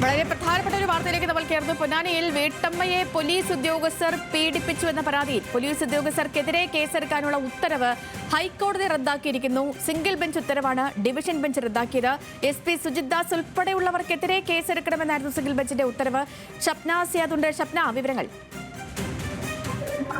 വളരെ പ്രധാനപ്പെട്ട ഒരു വാർത്തയിലേക്ക് നമ്മൾ കയറുന്നു. പൊന്നാനിയിൽ വീട്ടമ്മയെ പോലീസ് ഉദ്യോഗസ്ഥർ പീഡിപ്പിച്ചു എന്ന പരാതിയിൽ പോലീസ് ഉദ്യോഗസ്ഥർക്കെതിരെ കേസെടുക്കാനുള്ള ഉത്തരവ് ഹൈക്കോടതി റദ്ദാക്കിയിരിക്കുന്നു. സിംഗിൾ ബെഞ്ച് ഉത്തരവാണ് ഡിവിഷൻ ബെഞ്ച് റദ്ദാക്കിയത്. SP സുജിത് ദാസ് ഉൾപ്പെടെയുള്ളവർക്കെതിരെ കേസെടുക്കണമെന്നായിരുന്നു സിംഗിൾ ബെഞ്ചിന്റെ ഉത്തരവ്. ഷപ്ന സിയാദുണ്ട്. ഷപ്ന, വിവരങ്ങൾ.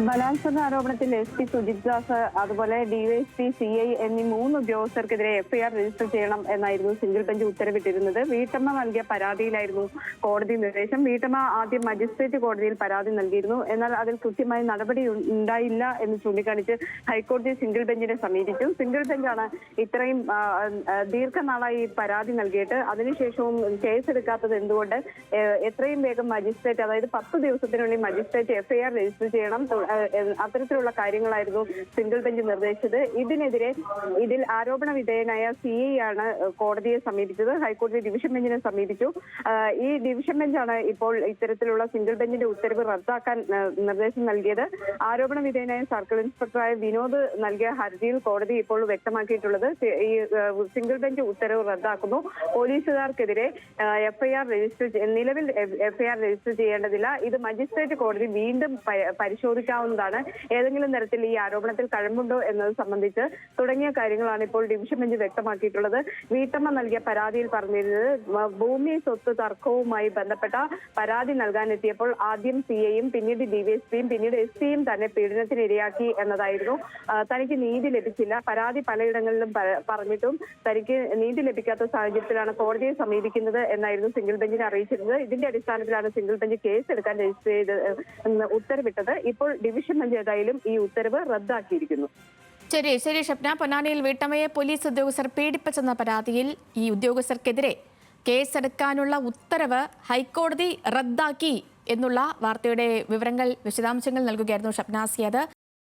ബലാത്സംഗ ആരോപണത്തിൽ SP സുജിത് ദാസ് അതുപോലെ DYSP CI എന്നീ 3 ഉദ്യോഗസ്ഥർക്കെതിരെ FIR രജിസ്റ്റർ ചെയ്യണം എന്നായിരുന്നു സിംഗിൾ ബെഞ്ച് ഉത്തരവിട്ടിരുന്നത്. വീട്ടമ്മ നൽകിയ പരാതിയിലായിരുന്നു കോടതി നിർദ്ദേശം. വീട്ടമ്മ ആദ്യം മജിസ്ട്രേറ്റ് കോടതിയിൽ പരാതി നൽകിയിരുന്നു. എന്നാൽ അതിൽ കൃത്യമായ നടപടി ഉണ്ടായില്ല എന്ന് ചൂണ്ടിക്കാണിച്ച് ഹൈക്കോടതി സിംഗിൾ ബെഞ്ചിനെ സമീപിച്ചു. സിംഗിൾ ബെഞ്ചാണ് ഇത്രയും ദീർഘനാളായി പരാതി നൽകിയിട്ട് അതിനുശേഷവും കേസെടുക്കാത്തത് എന്തുകൊണ്ട്, എത്രയും വേഗം മജിസ്ട്രേറ്റ്, അതായത് 10 ദിവസത്തിനുള്ളിൽ മജിസ്ട്രേറ്റ് FIR രജിസ്റ്റർ ചെയ്യണം, അത്തരത്തിലുള്ള കാര്യങ്ങളായിരുന്നു സിംഗിൾ ബെഞ്ച് നിർദ്ദേശിച്ചത്. ഇതിൽ ആരോപണ വിധേയനായ CI ആണ് കോടതിയെ സമീപിച്ചത്. ഹൈക്കോടതി ഡിവിഷൻ ബെഞ്ചിനെ സമീപിച്ചു. ഈ ഡിവിഷൻ ബെഞ്ചാണ് ഇപ്പോൾ ഇത്തരത്തിലുള്ള സിംഗിൾ ബെഞ്ചിന്റെ ഉത്തരവ് റദ്ദാക്കാൻ നിർദ്ദേശം നൽകിയത്. ആരോപണ വിധേയനായ സർക്കിൾ ഇൻസ്പെക്ടറായ വിനോദ് നൽകിയ ഹർജിയിൽ കോടതി ഇപ്പോൾ വ്യക്തമാക്കിയിട്ടുള്ളത് ഈ സിംഗിൾ ബെഞ്ച് ഉത്തരവ് റദ്ദാക്കുന്നു. പോലീസുകാർക്കെതിരെ നിലവിൽ FIR രജിസ്റ്റർ ചെയ്യേണ്ടതില്ല. ഇത് മജിസ്ട്രേറ്റ് കോടതി വീണ്ടും പരിശോധിക്കാവുന്നതാണ്. ഏതെങ്കിലും തരത്തിൽ ഈ ആരോപണത്തിൽ കഴമ്പുണ്ടോ എന്നത് സംബന്ധിച്ച് തുടങ്ങിയ കാര്യങ്ങളാണ് ഇപ്പോൾ ഡിവിഷൻ ബെഞ്ച് വ്യക്തമാക്കിയിട്ടുള്ളത്. വീട്ടമ്മ നൽകിയ പരാതിയിൽ പറഞ്ഞിരുന്നത് ഭൂമി സ്വത്ത് തർക്കവുമായി ബന്ധപ്പെട്ട പരാതി നൽകാനെത്തിയപ്പോൾ ആദ്യം CIയും പിന്നീട് DYSPയും പിന്നീട് SPയും തന്നെ പീഡനത്തിന് ഇരയാക്കി എന്നതായിരുന്നു. തനിക്ക് നീതി ലഭിച്ചില്ല, പരാതി പലയിടങ്ങളിലും പറഞ്ഞിട്ടും തനിക്ക് നീതി ലഭിക്കാത്ത സാഹചര്യത്തിലാണ് കോടതിയെ സമീപിക്കുന്നത് എന്നായിരുന്നു സിംഗിൾ ബെഞ്ചിനെ അറിയിച്ചിരുന്നത്. ഇതിന്റെ അടിസ്ഥാനത്തിലാണ് സിംഗിൾ ബെഞ്ച് കേസ് എടുക്കാൻ രജിസ്റ്റർ ചെയ്ത് ഉത്തരവിട്ടത്. ഇപ്പോൾ ഡിവിഷൻ ബെഞ്ച് ഏതായാലും ഈ ഉത്തരവ് റദ്ദാക്കിയിരിക്കുന്നു. ശരി ഷപ്ന. പൊന്നാനിയിൽ വീട്ടമ്മയെ പോലീസ് ഉദ്യോഗസ്ഥർ പീഡിപ്പിച്ചെന്ന പരാതിയിൽ ഈ ഉദ്യോഗസ്ഥർക്കെതിരെ കേസെടുക്കാനുള്ള ഉത്തരവ് ഹൈക്കോടതി റദ്ദാക്കി എന്നുള്ള വാർത്തയുടെ വിവരങ്ങൾ, വിശദാംശങ്ങൾ നൽകുകയായിരുന്നു ഷപ്ന സിയാദ്.